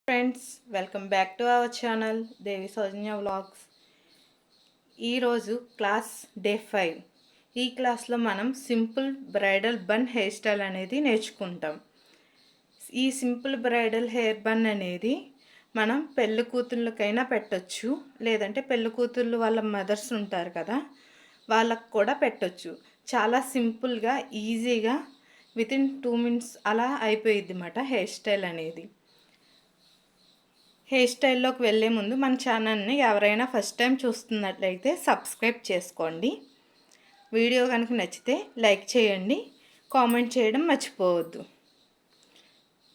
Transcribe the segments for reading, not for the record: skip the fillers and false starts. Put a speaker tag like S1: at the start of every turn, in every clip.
S1: Friends, welcome back to our channel Devi Soujanya vlogs. ఈరోజు class day 5. ఈ క్లాస్లో మనం simple bridal bun hair style అనేది నేర్చుకుంటాం. ఈ సింపుల్ బ్రైడల్ హెయిర్ బన్ అనేది మనం పెళ్ళి కూతుర్లకైనా పెట్టచ్చు, లేదంటే పెళ్ళి కూతుర్లు వాళ్ళ మదర్స్ ఉంటారు కదా, వాళ్ళకు కూడా పెట్టచ్చు. చాలా సింపుల్గా ఈజీగా వితిన్ 2 minutes అలా అయిపోయిద్ది అన్నమాట హెయిర్ స్టైల్ అనేది. హెయిర్ స్టైల్లోకి వెళ్ళే ముందు మన ఛానల్ని ఎవరైనా ఫస్ట్ టైం చూస్తున్నట్లయితే సబ్స్క్రైబ్ చేసుకోండి. వీడియో కనుక నచ్చితే లైక్ చేయండి, కామెంట్ చేయడం మర్చిపోవద్దు.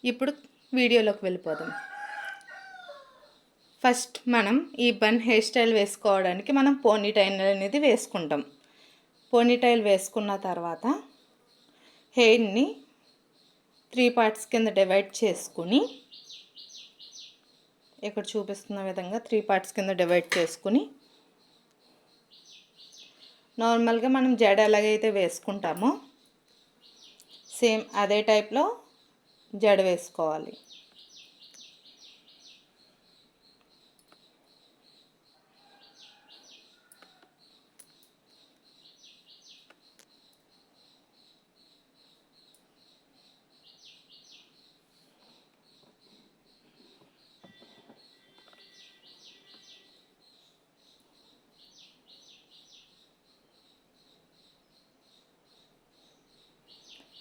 S1: ఇప్పుడు వీడియోలోకి వెళ్ళిపోదాం. ఫస్ట్ మనం ఈ బన్ హెయిర్ స్టైల్ వేసుకోవడానికి మనం పోనీటైల్ అనేది వేసుకుంటాం. పోనీటైల్ వేసుకున్న తర్వాత హెయిర్ని 3 parts కింద డివైడ్ చేసుకుని, ఇక్కడ చూపిస్తున్న విధంగా 3 parts కింద డివైడ్ చేసుకుని, నార్మల్గా మనం జడ ఎలాగైతే వేసుకుంటామో సేమ్ అదే టైప్లో జడ వేసుకోవాలి.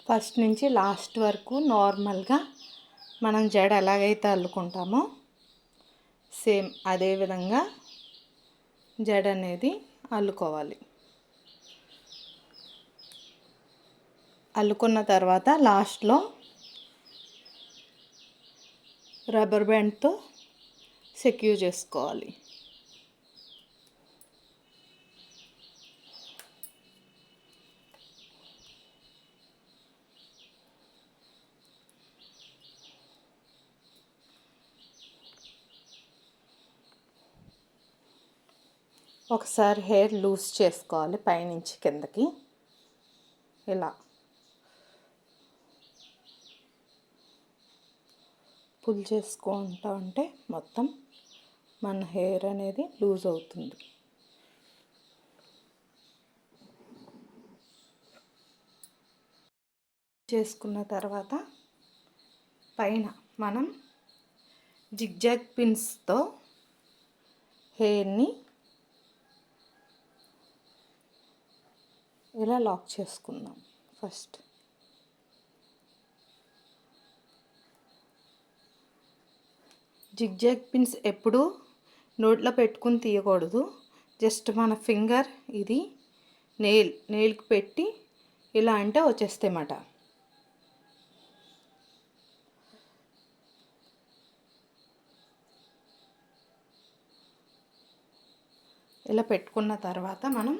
S1: ఫస్ట్ నుంచి లాస్ట్ వరకు నార్మల్గా మనం జడ ఎలాగైతే అల్లుకుంటామో సేమ్ అదే విధంగా జడ అనేది అల్లుకోవాలి. అల్లుకున్న తర్వాత లాస్ట్లో రబ్బర్ బ్యాండ్తో సెక్యూర్ చేసుకోవాలి. ఒకసారి హెయిర్ లూజ్ చేసుకోవాలి, పైనుంచి కిందకి ఇలా పుల్ చేసుకుంటూ ఉంటే మొత్తం మన హెయిర్ అనేది లూజ్ అవుతుంది. చేసుకున్న తర్వాత పైన మనం జిగ్జాగ్ పిన్స్తో హెయిర్ని ఇలా లాక్ చేసుకుందాం. ఫస్ట్ జిగ్జాగ్ పిన్స్ ఎప్పుడూ నోట్లో పెట్టుకుని తీయకూడదు. జస్ట్ మన ఫింగర్ ఇది నెయిల్కి పెట్టి ఇలా అంటే వచ్చేస్తాయన్నమాట. ఇలా పెట్టుకున్న తర్వాత మనం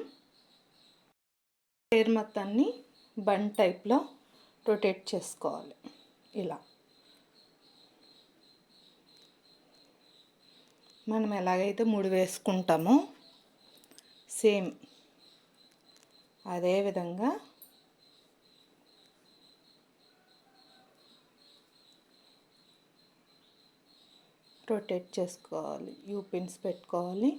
S1: హెయిర్ మొత్తాన్ని బన్ టైప్లో రొటేట్ చేసుకోవాలి. ఇలా మనం ఎలాగైతే ముడి వేసుకుంటామో సేమ్ అదే విధంగా రొటేట్ చేసుకోవాలి. యూ పిన్స్ పెట్టుకోవాలి.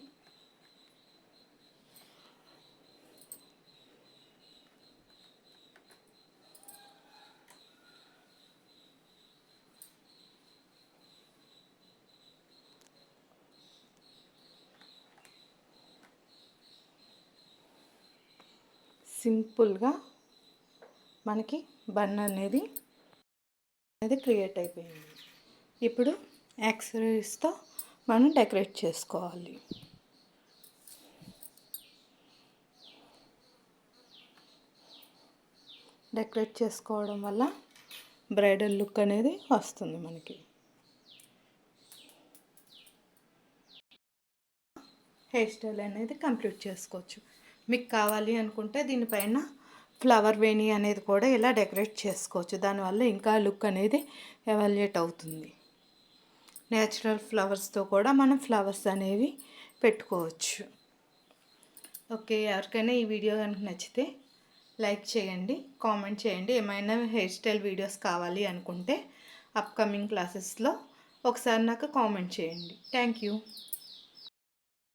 S1: సింపుల్గా మనకి బన్ అనేది క్రియేట్ అయిపోయింది. ఇప్పుడు యాక్సెసరీస్తో మనం డెకరేట్ చేసుకోవాలి. డెకరేట్ చేసుకోవడం వల్ల బ్రైడల్ లుక్ అనేది వస్తుంది మనకి. హెయిర్ స్టైల్ అనేది కంప్లీట్ చేసుకోవచ్చు. మీకు కావాలి అనుకుంటే దీనిపైన ఫ్లవర్ వేణి అనేది కూడా ఇలా డెకరేట్ చేసుకోవచ్చు. దానివల్ల ఇంకా లుక్ అనేది ఎవాల్యుయేట్ అవుతుంది. నేచురల్ ఫ్లవర్స్తో కూడా మనం ఫ్లవర్స్ అనేవి పెట్టుకోవచ్చు. ఓకే, ఎవరికైనా ఈ వీడియో కనుక నచ్చితే లైక్ చేయండి, కామెంట్ చేయండి. ఏమైనా హెయిర్ స్టైల్ వీడియోస్ కావాలి అనుకుంటే అప్కమింగ్ క్లాసెస్లో ఒకసారి నాకు కామెంట్ చేయండి. Thank you.